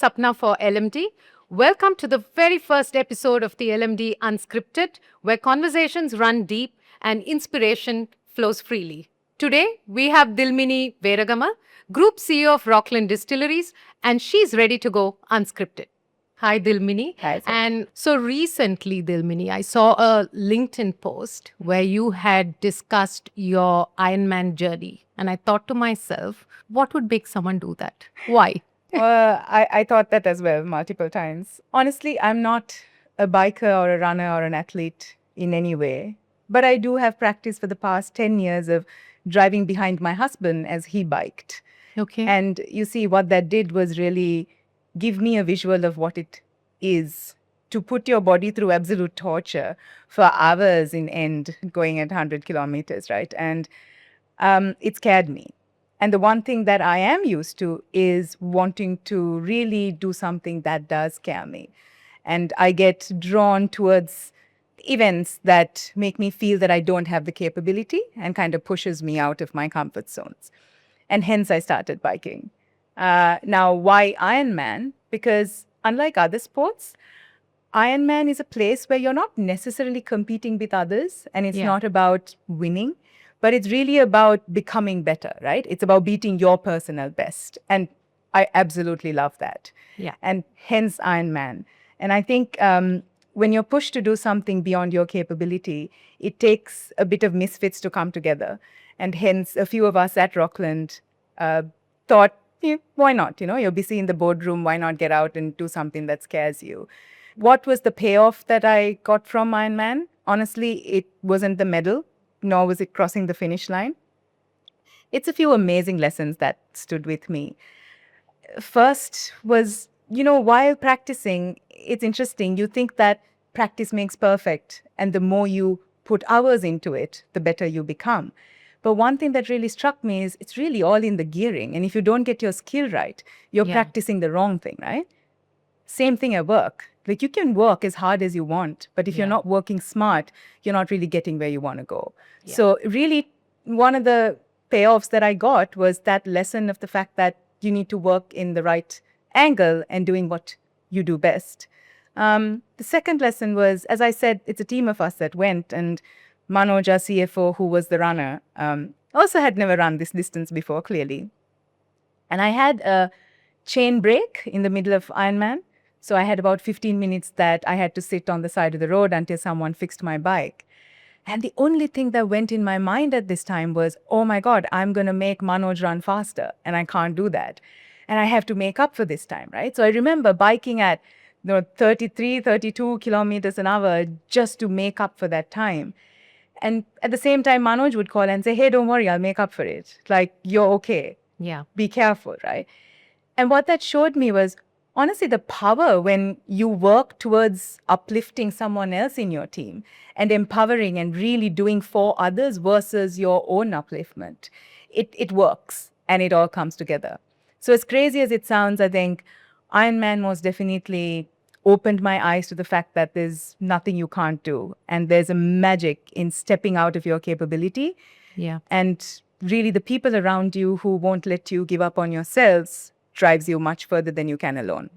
Sapna for LMD. Welcome to the very first episode of the LMD Unscripted, where conversations run deep and inspiration flows freely. Today, we have Dilmini Weragama, Group CEO of Rockland Distilleries, and she's ready to go unscripted. Hi, Dilmini. Hi, sir. And so recently, Dilmini, I saw a LinkedIn post where you had discussed your Ironman journey. And I thought to myself, what would make someone do that? Why? I thought that as well multiple times. Honestly, I'm not a biker or a runner or an athlete in any way, but I do have practice for the past 10 years of driving behind my husband as he biked. Okay. And you see, what that did was really give me a visual of what it is to put your body through absolute torture for hours in end going at 100 kilometers, right? And it scared me. And the one thing that I am used to is wanting to really do something that does scare me. And I get drawn towards events that make me feel that I don't have the capability and kind of pushes me out of my comfort zones. And hence I started biking. Now, why Ironman? Because unlike other sports, Ironman is a place where you're not necessarily competing with others, and it's not about winning, but it's really about becoming better, right? It's about beating your personal best. And I absolutely love that. Yeah. And hence Ironman. And I think when you're pushed to do something beyond your capability, it takes a bit of misfits to come together. And hence a few of us at Rockland thought, why not? You're busy in the boardroom. Why not get out and do something that scares you? What was the payoff that I got from Ironman? Honestly, it wasn't the medal, nor was it crossing the finish line. It's a few amazing lessons that stood with me. First was, while practicing, it's interesting. You think that practice makes perfect, and the more you put hours into it, the better you become. But one thing that really struck me is it's really all in the gearing. And if you don't get your skill right, you're practicing the wrong thing, right? Same thing at work. Like, you can work as hard as you want, but if you're not working smart, you're not really getting where you want to go. Yeah. So really, one of the payoffs that I got was that lesson of the fact that you need to work in the right angle and doing what you do best. The second lesson was, as I said, it's a team of us that went, and Manoj, our CFO, who was the runner, also had never run this distance before, clearly. And I had a chain break in the middle of Ironman. So I had about 15 minutes that I had to sit on the side of the road until someone fixed my bike. And the only thing that went in my mind at this time was, oh my God, I'm going to make Manoj run faster. And I can't do that. And I have to make up for this time, right? So I remember biking at 33, 32 kilometers an hour just to make up for that time. And at the same time, Manoj would call and say, hey, don't worry, I'll make up for it. Like, you're okay. Yeah. Be careful, right? And what that showed me was, honestly, the power when you work towards uplifting someone else in your team and empowering and really doing for others versus your own upliftment. It works, and it all comes together. So as crazy as it sounds, I think Ironman most definitely opened my eyes to the fact that there's nothing you can't do. And there's a magic in stepping out of your capability. Yeah. And really the people around you who won't let you give up on yourselves drives you much further than you can alone.